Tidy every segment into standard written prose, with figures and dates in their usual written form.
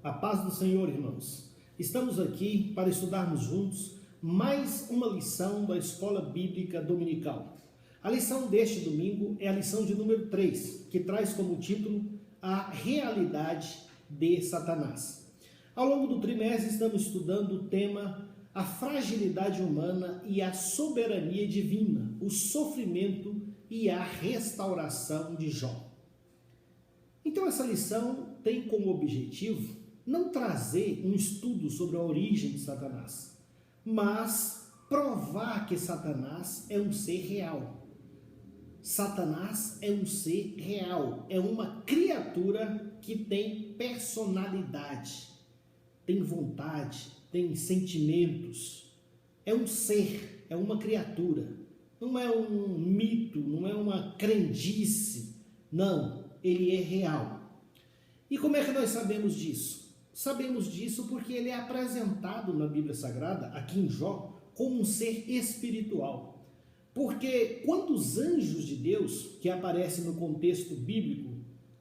A paz do Senhor, irmãos. Estamos aqui para estudarmos juntos mais uma lição da Escola Bíblica Dominical. A lição deste domingo é a lição de número 3, que traz como título A Realidade de Satanás. Ao longo do trimestre estamos estudando o tema A Fragilidade Humana e a Soberania Divina, o sofrimento e a restauração de Jó. Então essa lição tem como objetivo não trazer um estudo sobre a origem de Satanás, mas provar que Satanás é um ser real. Satanás é um ser real, é uma criatura que tem personalidade, tem vontade, tem sentimentos, é um ser, é uma criatura, não é um mito, não é uma crendice, não, ele é real. E como é que nós sabemos disso? Sabemos disso porque ele é apresentado na Bíblia Sagrada, aqui em Jó, como um ser espiritual. Porque quando os anjos de Deus, que aparecem no contexto bíblico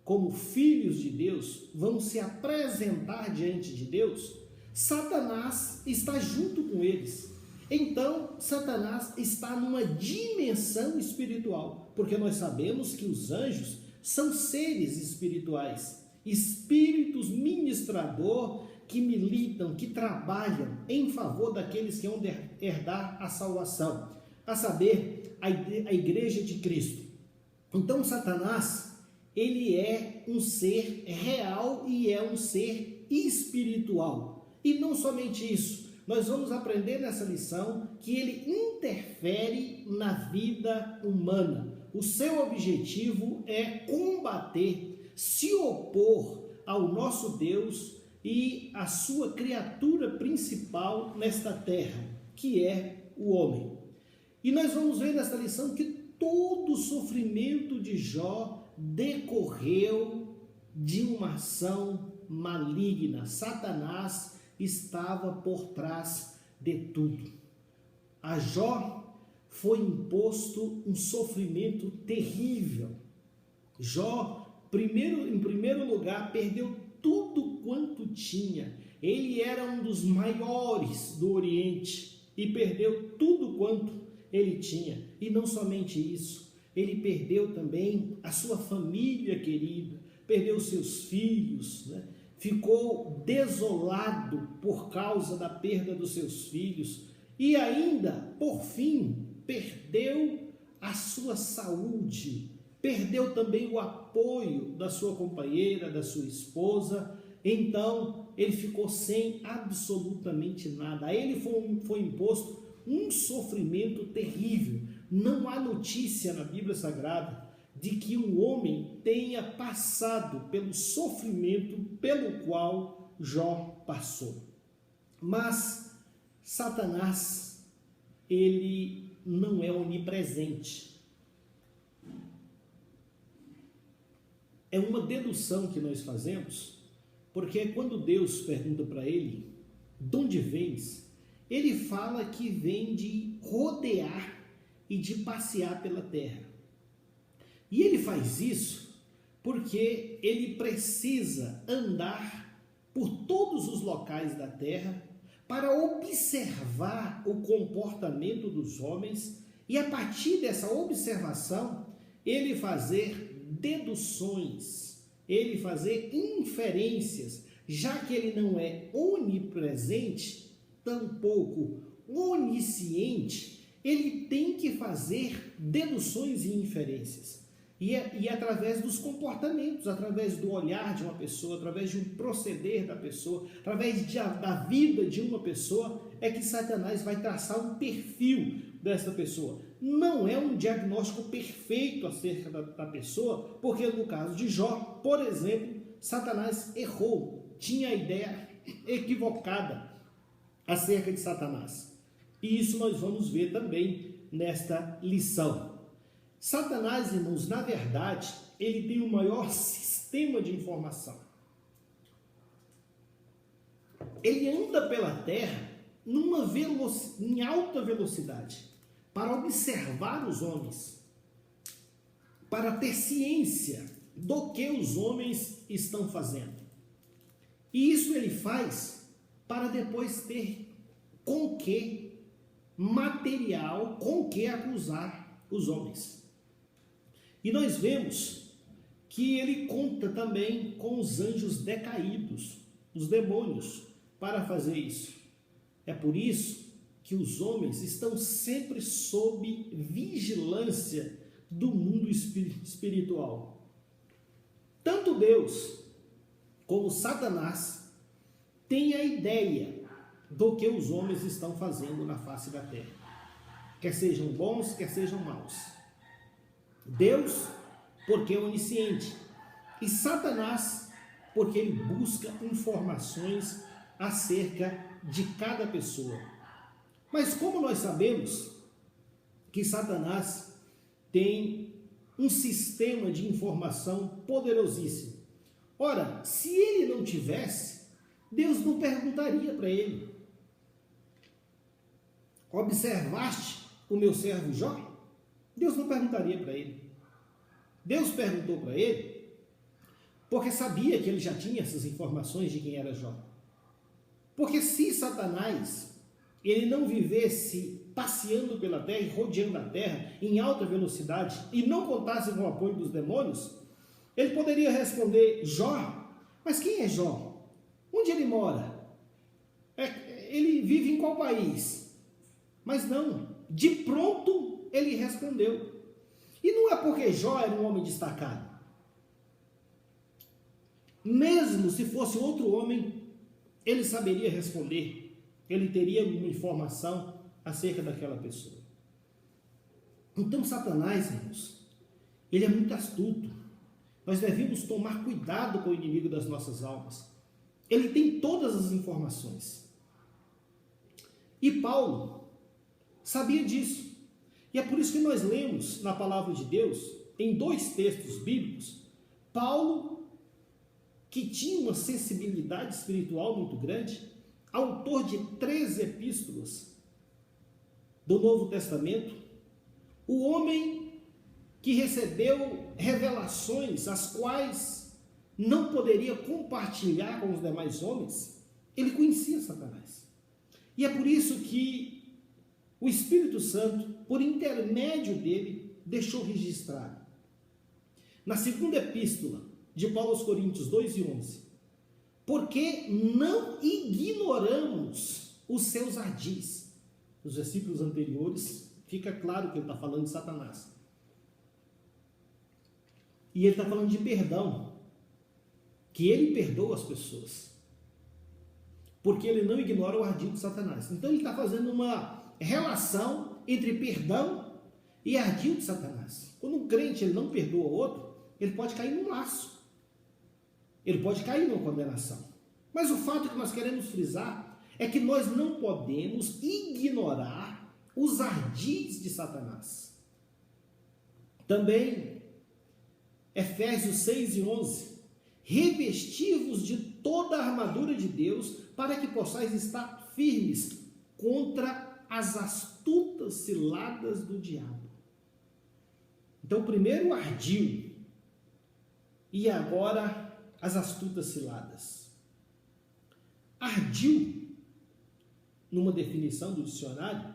como filhos de Deus, vão se apresentar diante de Deus, Satanás está junto com eles. Então, Satanás está numa dimensão espiritual, porque nós sabemos que os anjos são seres espirituais, espíritos ministrador que militam, que trabalham em favor daqueles que vão herdar a salvação, a saber, a igreja de Cristo. Então Satanás, ele é um ser real e é um ser espiritual. E não somente isso, nós vamos aprender nessa lição que ele interfere na vida humana. O seu objetivo é combater, se opor ao nosso Deus e à sua criatura principal nesta terra, que é o homem. E nós vamos ver nesta lição que todo o sofrimento de Jó decorreu de uma ação maligna. Satanás estava por trás de tudo. A Jó foi imposto um sofrimento terrível. Jó, em primeiro lugar, perdeu tudo quanto tinha. Ele era um dos maiores do Oriente e perdeu tudo quanto ele tinha. E não somente isso, ele perdeu também a sua família querida, perdeu seus filhos, né? Ficou desolado por causa da perda dos seus filhos e ainda, por fim, perdeu a sua saúde. Perdeu também o apoio da sua companheira, da sua esposa. Então, ele ficou sem absolutamente nada. A ele foi imposto um sofrimento terrível. Não há notícia na Bíblia Sagrada de que um homem tenha passado pelo sofrimento pelo qual Jó passou. Mas Satanás, ele não é onipresente. É uma dedução que nós fazemos, porque quando Deus pergunta para ele, de onde vens? Ele fala que vem de rodear e de passear pela terra. E ele faz isso porque ele precisa andar por todos os locais da terra para observar o comportamento dos homens e, a partir dessa observação, ele fazer deduções, ele fazer inferências, já que ele não é onipresente, tampouco onisciente, ele tem que fazer deduções e inferências. E através dos comportamentos, através do olhar de uma pessoa, através de um proceder da pessoa, através da vida de uma pessoa, é que Satanás vai traçar um perfil dessa pessoa. Não é um diagnóstico perfeito acerca da pessoa, porque no caso de Jó, por exemplo, Satanás errou, tinha a ideia equivocada acerca de Satanás. E isso nós vamos ver também nesta lição. Satanás, irmãos, na verdade, ele tem o maior sistema de informação. Ele anda pela terra em alta velocidade para observar os homens, para ter ciência do que os homens estão fazendo. E isso ele faz para depois ter com que material, com que acusar os homens. E nós vemos que ele conta também com os anjos decaídos, os demônios, para fazer isso. É por isso que os homens estão sempre sob vigilância do mundo espiritual. Tanto Deus como Satanás têm a ideia do que os homens estão fazendo na face da terra, quer sejam bons, quer sejam maus. Deus, porque é onisciente, e Satanás, porque ele busca informações acerca de cada pessoa. Mas como nós sabemos que Satanás tem um sistema de informação poderosíssimo, ora, se ele não tivesse, Deus não perguntaria para ele: observaste o meu servo Jó? Deus não perguntaria para ele. Deus perguntou para ele porque sabia que ele já tinha essas informações de quem era Jó. Porque se Satanás ele não vivesse passeando pela terra e rodeando a terra em alta velocidade e não contasse com o apoio dos demônios, ele poderia responder: Jó, mas quem é Jó? Onde ele mora? Ele vive em qual país? Mas não, de pronto ele respondeu. E não é porque Jó era um homem destacado. Mesmo se fosse outro homem, ele saberia responder. Ele teria uma informação acerca daquela pessoa. Então Satanás, irmãos, ele é muito astuto. Nós devemos tomar cuidado com o inimigo das nossas almas. Ele tem todas as informações. E Paulo sabia disso. E é por isso que nós lemos na palavra de Deus, em 2 textos bíblicos, Paulo, que tinha uma sensibilidade espiritual muito grande, autor de 3 epístolas do Novo Testamento, o homem que recebeu revelações as quais não poderia compartilhar com os demais homens, ele conhecia Satanás. E é por isso que o Espírito Santo, por intermédio dele, deixou registrado na 2ª epístola de Paulo aos Coríntios 2:11, porque não ignoramos os seus ardis. Nos versículos anteriores fica claro que ele está falando de Satanás. E ele está falando de perdão, que ele perdoa as pessoas, porque ele não ignora o ardil de Satanás. Então ele está fazendo uma relação entre perdão e ardil de Satanás. Quando um crente ele não perdoa o outro, ele pode cair num laço, ele pode cair numa condenação. Mas o fato que nós queremos frisar é que nós não podemos ignorar os ardis de Satanás. Também Efésios 6:11, revesti-vos de toda a armadura de Deus, para que possais estar firmes contra as astutas ciladas do diabo. Então, primeiro o ardil, e agora as astutas ciladas. Ardil, numa definição do dicionário,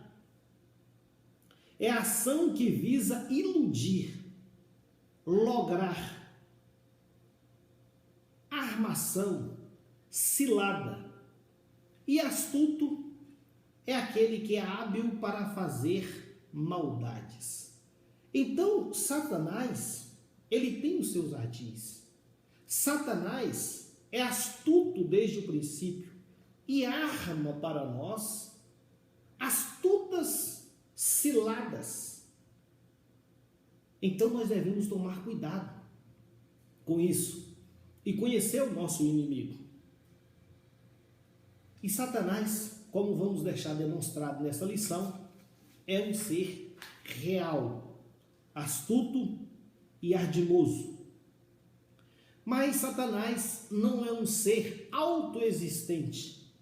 é a ação que visa iludir, lograr, armação, cilada. E astuto é aquele que é hábil para fazer maldades. Então, Satanás, ele tem os seus ardis. Satanás é astuto desde o princípio e arma para nós astutas ciladas. Então, nós devemos tomar cuidado com isso e conhecer o nosso inimigo. E Satanás, como vamos deixar demonstrado nessa lição, é um ser real, astuto e ardiloso. Mas Satanás não é um ser autoexistente,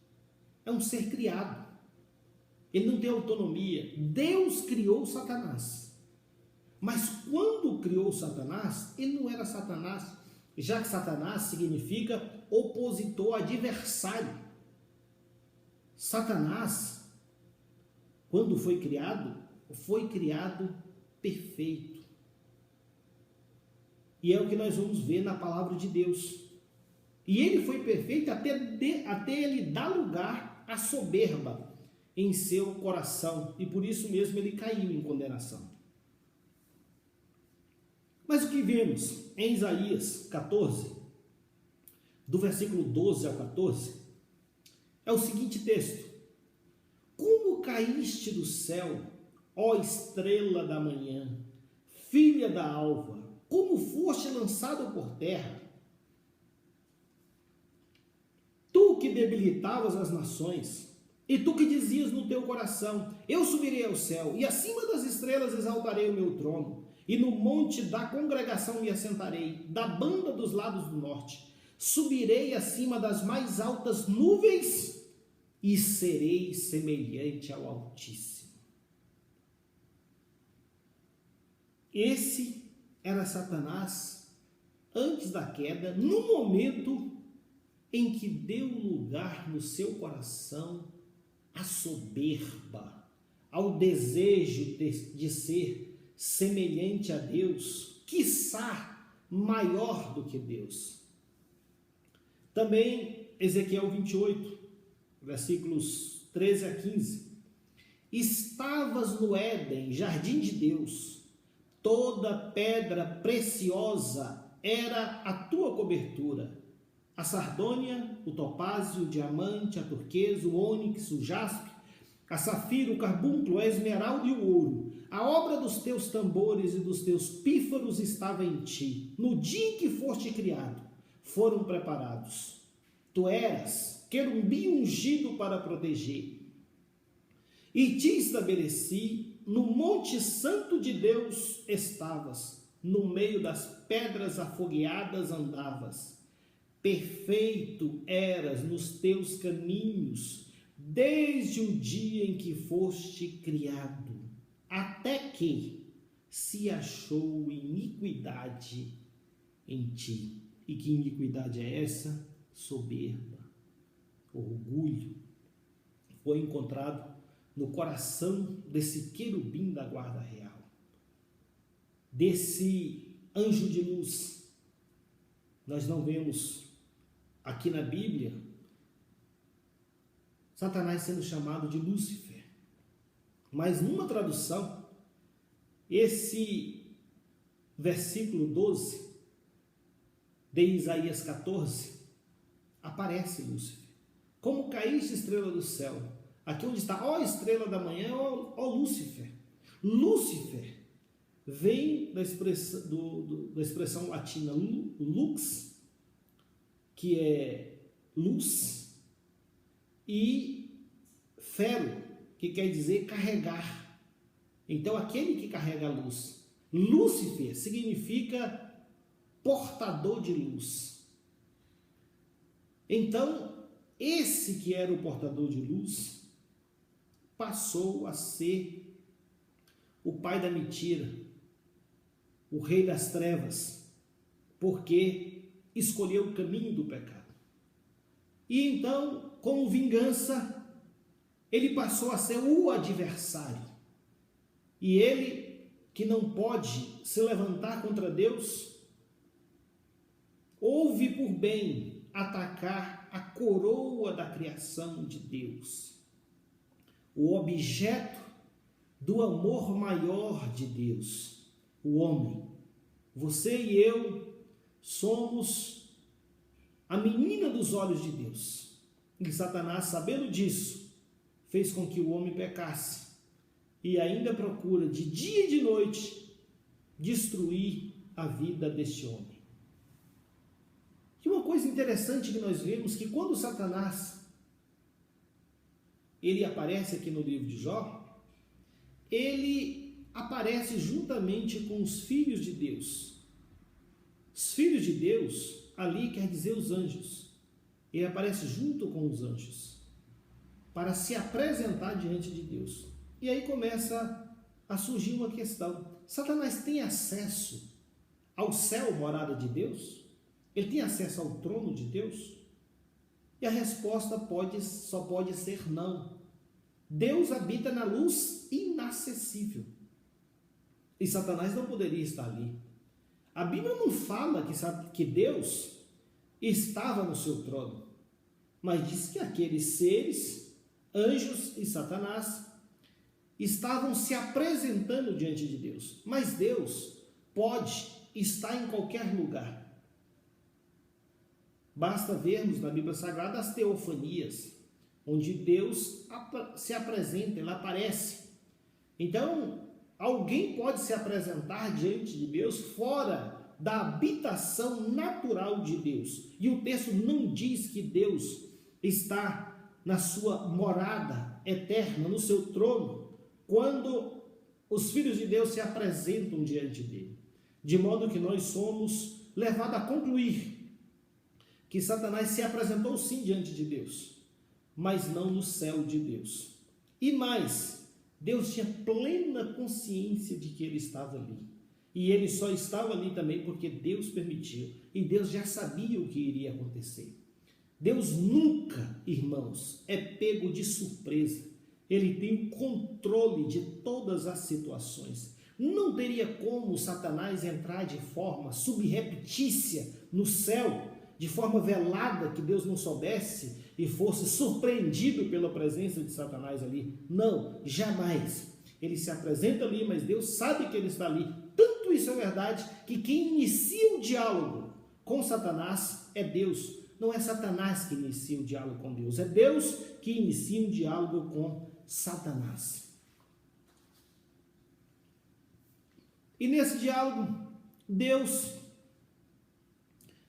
é um ser criado. Ele não tem autonomia. Deus criou Satanás. Mas quando criou Satanás, ele não era Satanás, já que Satanás significa opositor, adversário. Satanás, quando foi criado perfeito. E é o que nós vamos ver na palavra de Deus. E ele foi perfeito até ele dar lugar à soberba em seu coração. E por isso mesmo ele caiu em condenação. Mas o que vemos em Isaías 14, do versículo 12 ao 14, é o seguinte texto: Como caíste do céu, ó estrela da manhã, filha da alva, como foste lançado por terra, tu que debilitavas as nações, e tu que dizias no teu coração: eu subirei ao céu, e acima das estrelas exaltarei o meu trono, e no monte da congregação me assentarei, da banda dos lados do norte, subirei acima das mais altas nuvens, e serei semelhante ao Altíssimo. Esse era Satanás antes da queda, no momento em que deu lugar no seu coração à soberba, ao desejo de ser semelhante a Deus, quiçá maior do que Deus. Também Ezequiel 28, versículos 13 a 15. Estavas no Éden, jardim de Deus, toda pedra preciosa era a tua cobertura, a sardônia, o topázio, o diamante, a turquesa, o ônix, o jaspe, a safira, o carbúnculo, a esmeralda e o ouro. A obra dos teus tambores e dos teus pífaros estava em ti. No dia em que foste criado, foram preparados. Tu eras querubim ungido para proteger. E te estabeleci, no monte santo de Deus estavas, no meio das pedras afogueadas andavas. Perfeito eras nos teus caminhos, desde o dia em que foste criado, até que se achou iniquidade em ti. E que iniquidade é essa? Soberba, orgulho. Foi encontrado no coração desse querubim da guarda real, desse anjo de luz. Nós não vemos aqui na Bíblia Satanás sendo chamado de Lúcifer, mas numa tradução, esse versículo 12 de Isaías 14, aparece Lúcifer. Como caíste, estrela do céu? Aqui onde está, ó estrela da manhã, ó Lúcifer. Lúcifer vem da expressão latina lux, que é luz, e fero, que quer dizer carregar. Então, aquele que carrega a luz. Lúcifer significa portador de luz. Então, esse que era o portador de luz passou a ser o pai da mentira, o rei das trevas, porque escolheu o caminho do pecado. E então, como vingança, ele passou a ser o adversário. E ele, que não pode se levantar contra Deus, houve por bem atacar a coroa da criação de Deus, o objeto do amor maior de Deus, o homem. Você e eu somos a menina dos olhos de Deus. E Satanás, sabendo disso, fez com que o homem pecasse e ainda procura de dia e de noite destruir a vida deste homem. E uma coisa interessante que nós vemos, que quando Satanás ele aparece aqui no livro de Jó, ele aparece juntamente com os filhos de Deus. Os filhos de Deus, ali quer dizer os anjos. Ele aparece junto com os anjos para se apresentar diante de Deus. E aí começa a surgir uma questão: Satanás tem acesso ao céu, morada de Deus? Ele tem acesso ao trono de Deus? E a resposta só pode ser não. Deus habita na luz inacessível. E Satanás não poderia estar ali. A Bíblia não fala que Deus estava no seu trono, mas diz que aqueles seres, anjos e Satanás, estavam se apresentando diante de Deus. Mas Deus pode estar em qualquer lugar. Basta vermos na Bíblia Sagrada as teofanias, onde Deus se apresenta, ele aparece. Então, alguém pode se apresentar diante de Deus fora da habitação natural de Deus. E o texto não diz que Deus está na sua morada eterna, no seu trono, quando os filhos de Deus se apresentam diante dele. De modo que nós somos levados a concluir que Satanás se apresentou sim diante de Deus, mas não no céu de Deus. E mais, Deus tinha plena consciência de que ele estava ali. E ele só estava ali também porque Deus permitiu. E Deus já sabia o que iria acontecer. Deus nunca, irmãos, é pego de surpresa. Ele tem o controle de todas as situações. Não teria como Satanás entrar de forma subreptícia no céu, de forma velada, que Deus não soubesse e fosse surpreendido pela presença de Satanás ali. Não, jamais. Ele se apresenta ali, mas Deus sabe que ele está ali. Tanto isso é verdade que quem inicia o diálogo com Satanás é Deus. Não é Satanás que inicia o diálogo com Deus, é Deus que inicia o diálogo com Satanás. E nesse diálogo, Deus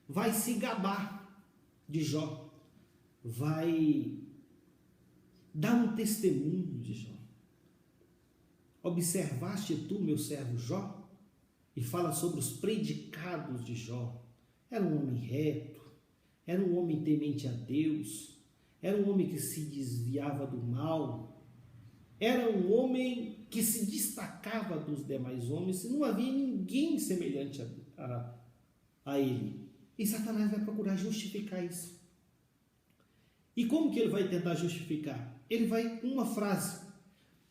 vai se gabar de Jó, vai dar um testemunho de Jó. Observaste tu, meu servo Jó? E fala sobre os predicados de Jó. Era um homem reto, era um homem temente a Deus, era um homem que se desviava do mal, era um homem que se destacava dos demais homens, e não havia ninguém semelhante a ele. E Satanás vai procurar justificar isso. E como que ele vai tentar justificar? Ele vai com uma frase: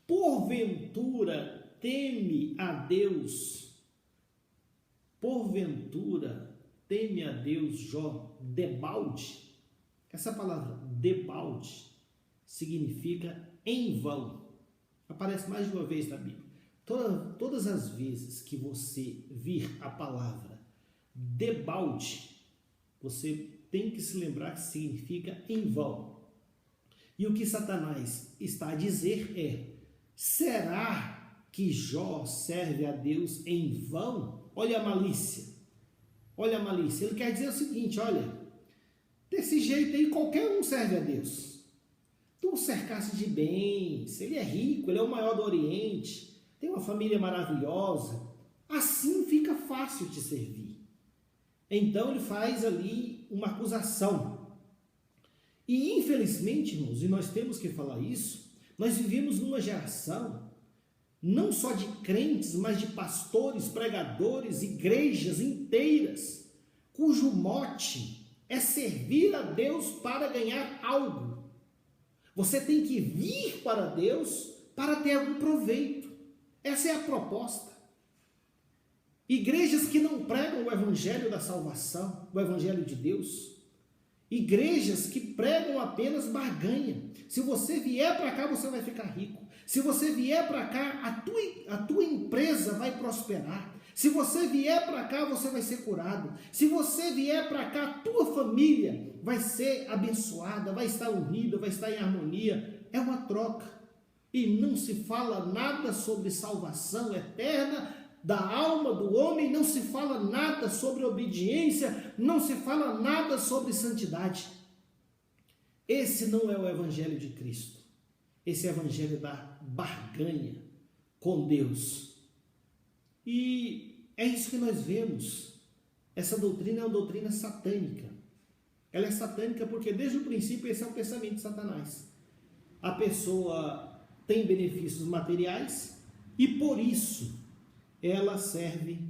porventura teme a Deus, porventura teme a Deus Jó debalde. Essa palavra debalde significa em vão. Aparece mais de uma vez na Bíblia. Todas as vezes que você vir a palavra debalde, você tem que se lembrar que significa em vão. E o que Satanás está a dizer é: será que Jó serve a Deus em vão? Olha a malícia. Olha a malícia. Ele quer dizer o seguinte: olha, desse jeito aí qualquer um serve a Deus. Tu o cercasse de bens, ele é rico, ele é o maior do Oriente, tem uma família maravilhosa, assim fica fácil te servir. Então ele faz ali uma acusação. E infelizmente, irmãos, e nós temos que falar isso, nós vivemos numa geração não só de crentes, mas de pastores, pregadores, igrejas inteiras, cujo mote é servir a Deus para ganhar algo. Você tem que vir para Deus para ter algum proveito. Essa é a proposta. Igrejas que não pregam o evangelho da salvação, o evangelho de Deus. Igrejas que pregam apenas barganha. Se você vier para cá, você vai ficar rico. Se você vier para cá, a tua empresa vai prosperar. Se você vier para cá, você vai ser curado. Se você vier para cá, a tua família vai ser abençoada, vai estar unida, vai estar em harmonia. É uma troca. E não se fala nada sobre salvação eterna da alma do homem, não se fala nada sobre obediência, não se fala nada sobre santidade. Esse não é o evangelho de Cristo. Esse é o evangelho da barganha com Deus. E é isso que nós vemos. Essa doutrina é uma doutrina satânica. Ela é satânica porque desde o princípio esse é o pensamento de Satanás. A pessoa tem benefícios materiais e por isso ela serve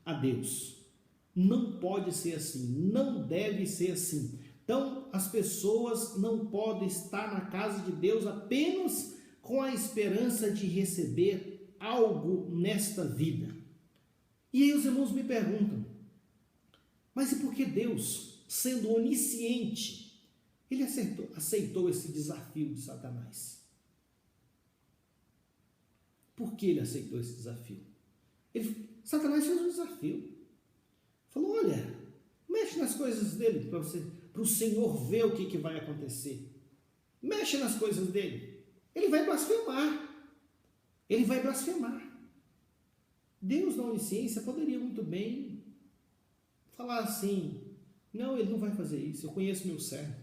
a Deus. Não pode ser assim, não deve ser assim. Então, as pessoas não podem estar na casa de Deus apenas com a esperança de receber algo nesta vida. E aí os irmãos me perguntam, mas e por que Deus, sendo onisciente, ele aceitou esse desafio de Satanás? Por que ele aceitou esse desafio? Satanás fez um desafio. Falou, olha, mexe nas coisas dele para o Senhor ver o que vai acontecer. Mexe nas coisas dele. Ele vai blasfemar. Ele vai blasfemar. Deus, na onisciência, poderia muito bem falar assim, não, ele não vai fazer isso, eu conheço meu servo,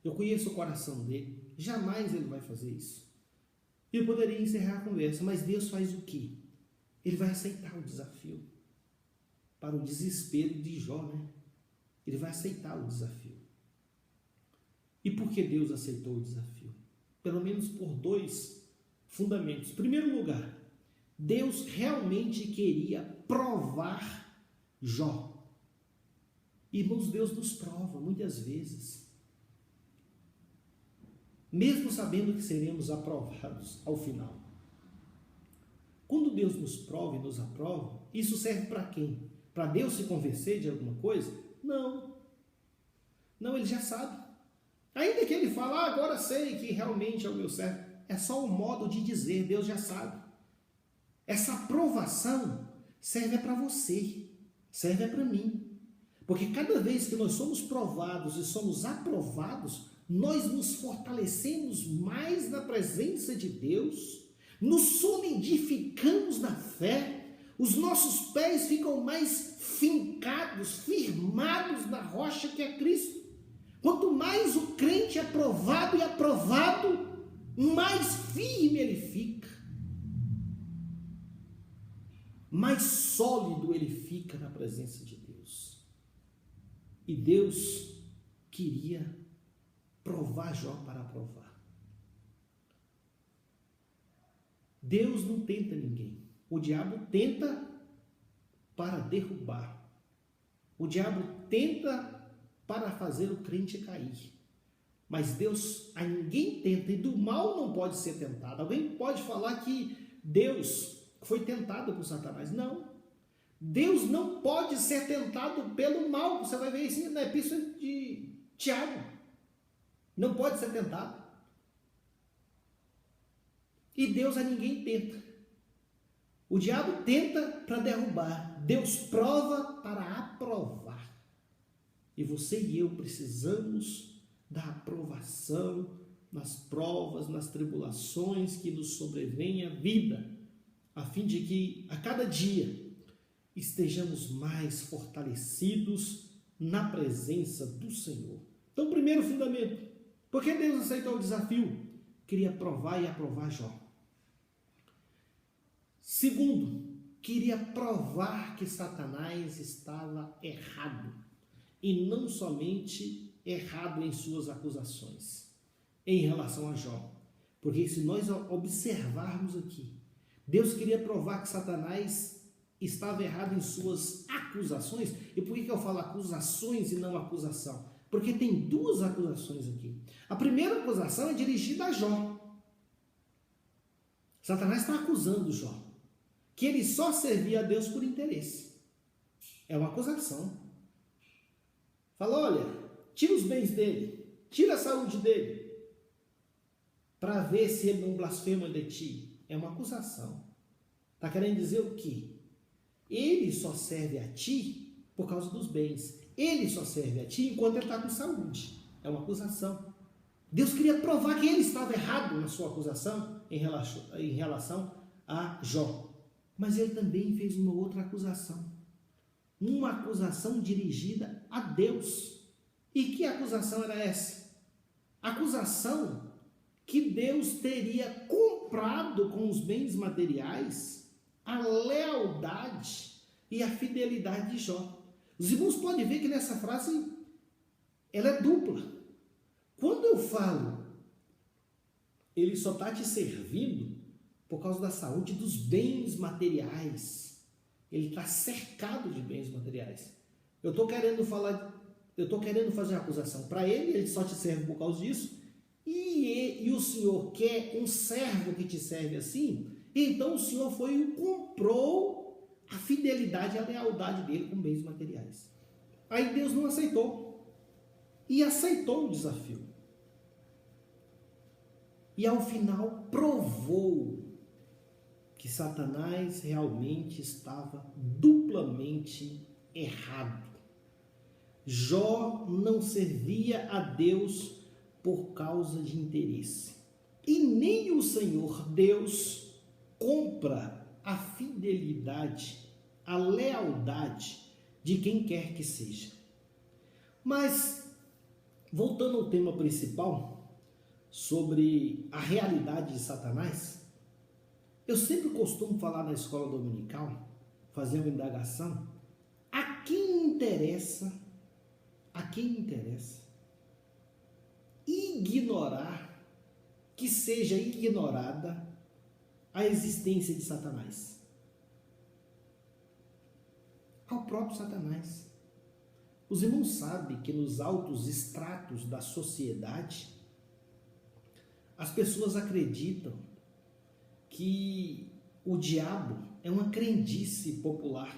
eu conheço o coração dele, jamais ele vai fazer isso. E eu poderia encerrar a conversa, mas Deus faz o quê? Ele vai aceitar o desafio. Para o desespero de Jó, né? Ele vai aceitar o desafio. E por que Deus aceitou o desafio? Pelo menos por dois fundamentos. Em primeiro lugar, Deus realmente queria provar Jó. Irmãos, Deus nos prova muitas vezes. Mesmo sabendo que seremos aprovados ao final. Quando Deus nos prova e nos aprova, isso serve para quem? Para Deus se convencer de alguma coisa? Não. Não, ele já sabe. Ainda que ele fale, agora sei que realmente é o meu servo. É só um modo de dizer, Deus já sabe. Essa aprovação serve para você, serve para mim. Porque cada vez que nós somos provados e somos aprovados, nós nos fortalecemos mais na presença de Deus, nos solidificamos na fé, os nossos pés ficam mais fincados, firmados na rocha que é Cristo. Quanto mais o crente é provado e aprovado, mais firme ele fica, mais sólido ele fica na presença de Deus. E Deus queria provar Jó para aprovar. Deus não tenta ninguém. O diabo tenta para derrubar. O diabo tenta para fazer o crente cair. Mas Deus a ninguém tenta, e do mal não pode ser tentado. Alguém pode falar que Deus foi tentado por Satanás. Não. Deus não pode ser tentado pelo mal. Você vai ver isso na epístola de Tiago. Não pode ser tentado. E Deus a ninguém tenta. O diabo tenta para derrubar. Deus prova para aprovar. E você e eu precisamos da aprovação nas provas, nas tribulações que nos sobrevêm à vida, a fim de que a cada dia estejamos mais fortalecidos na presença do Senhor. Então, primeiro fundamento, por que Deus aceitou o desafio? Queria provar e aprovar Jó. Segundo, queria provar que Satanás estava errado, e não somente errado em suas acusações em relação a Jó. Porque se nós observarmos aqui, Deus queria provar que Satanás estava errado em suas acusações. E por que eu falo acusações e não acusação? Porque tem duas acusações aqui. A primeira acusação é dirigida a Jó. Satanás está acusando Jó que ele só servia a Deus por interesse. É uma acusação. Fala, olha, tira os bens dele, tira a saúde dele, para ver se ele não blasfema de ti. É uma acusação. Está querendo dizer o quê? Ele só serve a ti por causa dos bens. Ele só serve a ti enquanto ele está com saúde. É uma acusação. Deus queria provar que ele estava errado na sua acusação em relação a Jó. Mas ele também fez uma outra acusação. Uma acusação dirigida a Deus. E que acusação era essa? Acusação que Deus teria comprado com os bens materiais a lealdade e a fidelidade de Jó. Os irmãos podem ver que nessa frase ela é dupla. Quando eu falo, ele só está te servindo por causa da saúde dos bens materiais. Ele está cercado de bens materiais. eu estou querendo fazer acusação para ele só te serve por causa disso, e o senhor quer um servo que te serve assim, então o senhor foi e comprou a fidelidade e a lealdade dele com bens materiais. Aí Deus não aceitou, e aceitou o desafio. E ao final provou que Satanás realmente estava duplamente errado. Jó não servia a Deus por causa de interesse. E nem o Senhor Deus compra a fidelidade, a lealdade de quem quer que seja. Mas, voltando ao tema principal, sobre a realidade de Satanás, eu sempre costumo falar na escola dominical, fazer uma indagação, a quem interessa ignorar, que seja ignorada a existência de Satanás? Ao próprio Satanás. Os irmãos sabem que nos altos estratos da sociedade, as pessoas acreditam que o diabo é uma crendice popular,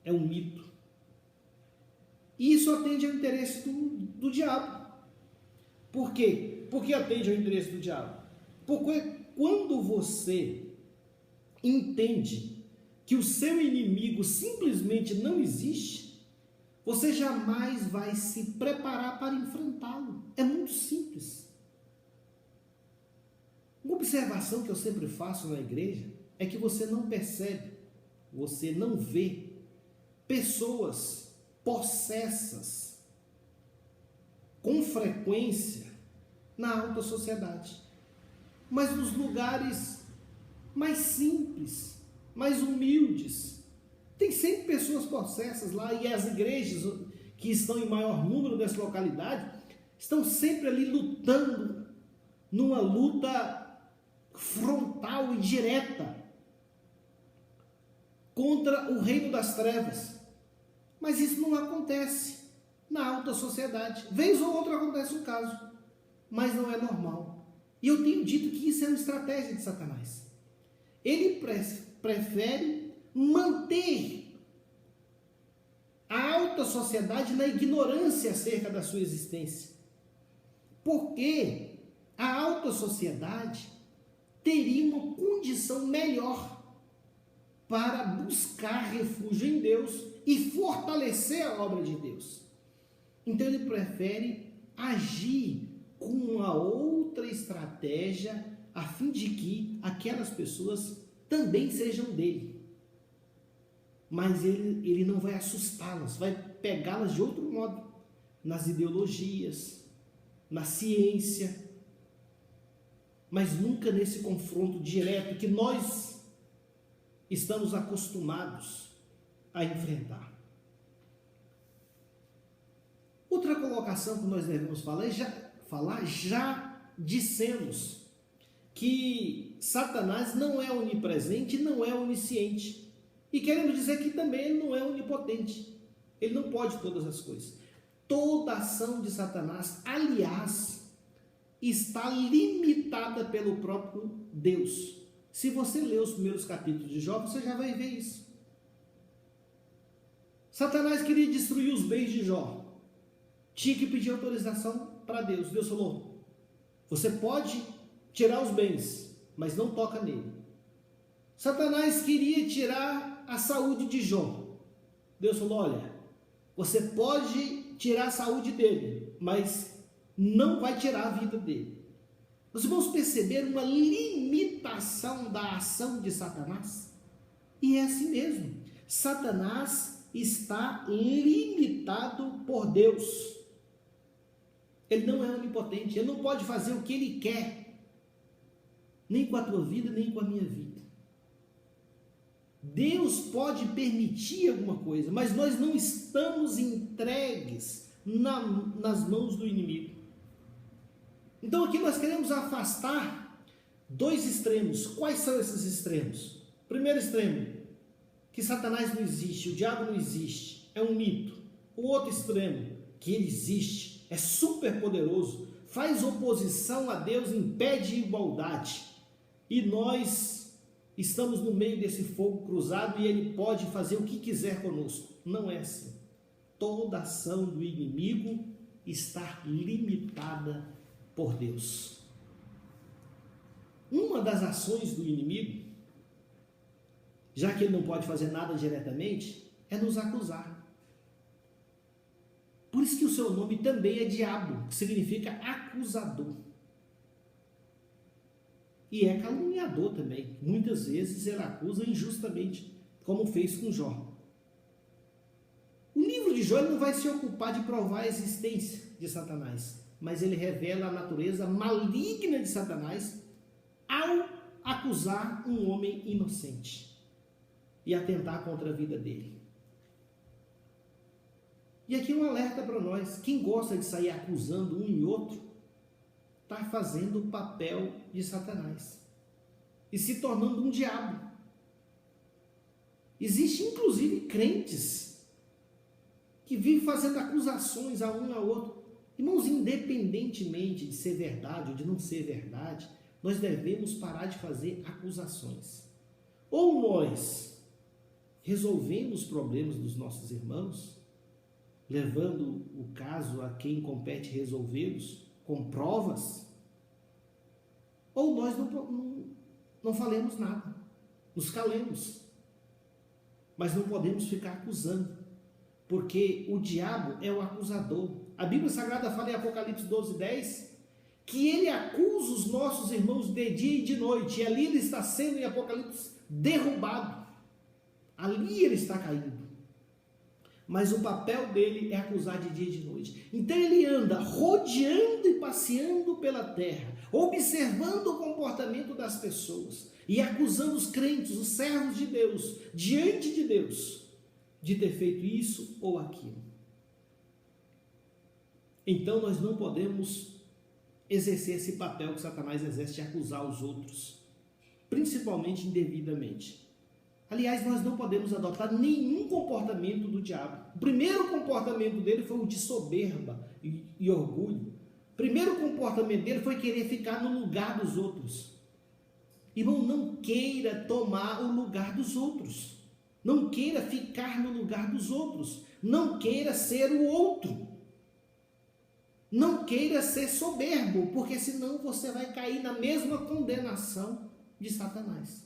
é um mito. E isso atende ao interesse do diabo. Por quê? Por que atende ao interesse do diabo? Porque quando você entende que o seu inimigo simplesmente não existe, você jamais vai se preparar para enfrentá-lo. É muito simples. Uma observação que eu sempre faço na igreja é que você não percebe, você não vê pessoas possessas com frequência na alta sociedade, mas nos lugares mais simples, mais humildes, tem sempre pessoas possessas lá, e as igrejas que estão em maior número nessa localidade estão sempre ali lutando, numa luta frontal e direta contra o reino das trevas. Mas isso não acontece na alta sociedade. Vez ou outra acontece um caso, mas não é normal. E eu tenho dito que isso é uma estratégia de Satanás. Ele prefere manter a alta sociedade na ignorância acerca da sua existência. Porque a alta sociedade teria uma condição melhor para buscar refúgio em Deus e fortalecer a obra de Deus. Então ele prefere agir com uma outra estratégia a fim de que aquelas pessoas também sejam dele. Mas ele não vai assustá-las, vai pegá-las de outro modo, nas ideologias, na ciência, mas nunca nesse confronto direto que nós estamos acostumados a enfrentar. Outra colocação que nós devemos falar, já dissemos que Satanás não é onipresente, não é onisciente. E queremos dizer que também ele não é onipotente. Ele não pode todas as coisas. Toda ação de Satanás, aliás, está limitada pelo próprio Deus. Se você ler os primeiros capítulos de Jó, você já vai ver isso. Satanás queria destruir os bens de Jó. Tinha que pedir autorização para Deus. Deus falou: você pode tirar os bens, mas não toca nele. Satanás queria tirar a saúde de Jó. Deus falou: olha, você pode tirar a saúde dele, mas não vai tirar a vida dele. Os irmãos perceberam uma limitação da ação de Satanás? E é assim mesmo. Satanás está limitado por Deus. Ele não é onipotente, ele não pode fazer o que ele quer, nem com a tua vida, nem com a minha vida. Deus pode permitir alguma coisa, mas nós não estamos entregues nas mãos do inimigo. Então aqui nós queremos afastar dois extremos. Quais são esses extremos? Primeiro extremo, que Satanás não existe, o diabo não existe. é um mito. O outro extremo, que ele existe, é super poderoso, faz oposição a Deus, impede igualdade. E nós estamos no meio desse fogo cruzado e ele pode fazer o que quiser conosco. Não é assim. Toda ação do inimigo está limitada por Deus. Uma das ações do inimigo, já que ele não pode fazer nada diretamente, é nos acusar. Por isso que o seu nome também é diabo, que significa acusador. E é caluniador também. Muitas vezes ele acusa injustamente, como fez com Jó. O livro de Jó não vai se ocupar de provar a existência de Satanás, mas ele revela a natureza maligna de Satanás ao acusar um homem inocente e atentar contra a vida dele. E aqui um alerta para nós: quem gosta de sair acusando um e outro está fazendo o papel de Satanás e se tornando um diabo. Existem inclusive crentes que vivem fazendo acusações a um e ao outro. Irmãos, independentemente de ser verdade ou de não ser verdade, nós devemos parar de fazer acusações. Ou nós resolvemos os problemas dos nossos irmãos, levando o caso a quem compete resolvê-los com provas, ou nós não falemos nada, nos calemos. Mas não podemos ficar acusando, porque o diabo é o acusador. A Bíblia Sagrada fala em Apocalipse 12:10 que ele acusa os nossos irmãos de dia e de noite, e ali ele está sendo, em Apocalipse, derrubado. Ali ele está caído. Mas o papel dele é acusar de dia e de noite. Então ele anda rodeando e passeando pela terra, observando o comportamento das pessoas e acusando os crentes, os servos de Deus, diante de Deus, de ter feito isso ou aquilo. Então nós não podemos exercer esse papel que Satanás exerce de acusar os outros, principalmente indevidamente. Aliás, nós não podemos adotar nenhum comportamento do diabo. O primeiro comportamento dele foi o de soberba e orgulho. O primeiro comportamento dele foi querer ficar no lugar dos outros. Irmão, não queira tomar o lugar dos outros. Não queira ficar no lugar dos outros. Não queira ser o outro. Não queira ser soberbo, porque senão você vai cair na mesma condenação de Satanás.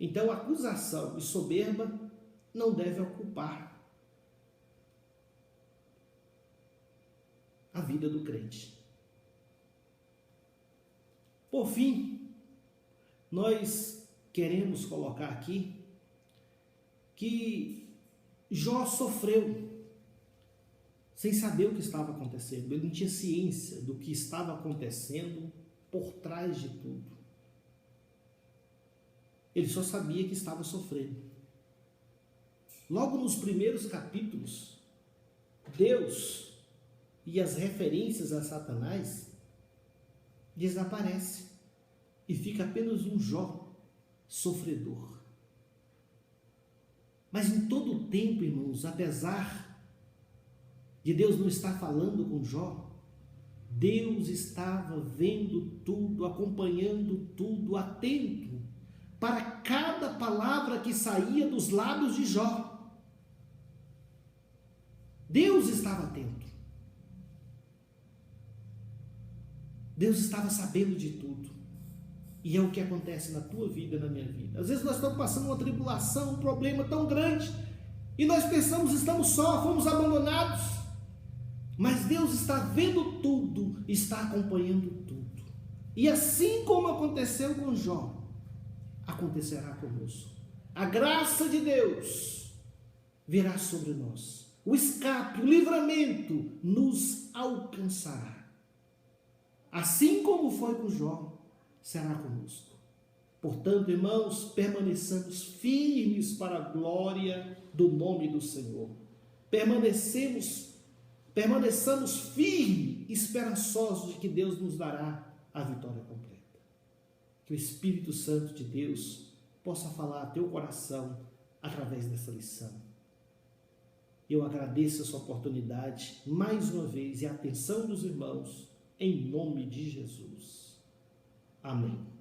Então, acusação e soberba não devem ocupar a vida do crente. Por fim, nós queremos colocar aqui que Jó sofreu sem saber o que estava acontecendo. Ele não tinha ciência do que estava acontecendo por trás de tudo. Ele só sabia que estava sofrendo. Logo nos primeiros capítulos, Deus e as referências a Satanás desaparecem e fica apenas um Jó sofredor. Mas em todo o tempo, irmãos, apesar de Deus não estar falando com Jó, Deus estava vendo tudo, acompanhando tudo, atento para cada palavra que saía dos lábios de Jó. Deus estava atento. Deus estava sabendo de tudo. E é o que acontece na tua vida e na minha vida. Às vezes nós estamos passando uma tribulação, um problema tão grande, e nós pensamos, estamos só, fomos abandonados. Mas Deus está vendo tudo, está acompanhando tudo. E assim como aconteceu com Jó, acontecerá conosco. A graça de Deus virá sobre nós. O escape, o livramento nos alcançará. Assim como foi com Jó, será conosco. Portanto, irmãos, permaneçamos firmes para a glória do nome do Senhor. Permaneçamos firmes, esperançosos de que Deus nos dará a vitória completa. Que o Espírito Santo de Deus possa falar a teu coração através dessa lição. Eu agradeço essa oportunidade mais uma vez e a atenção dos irmãos, em nome de Jesus. Amém.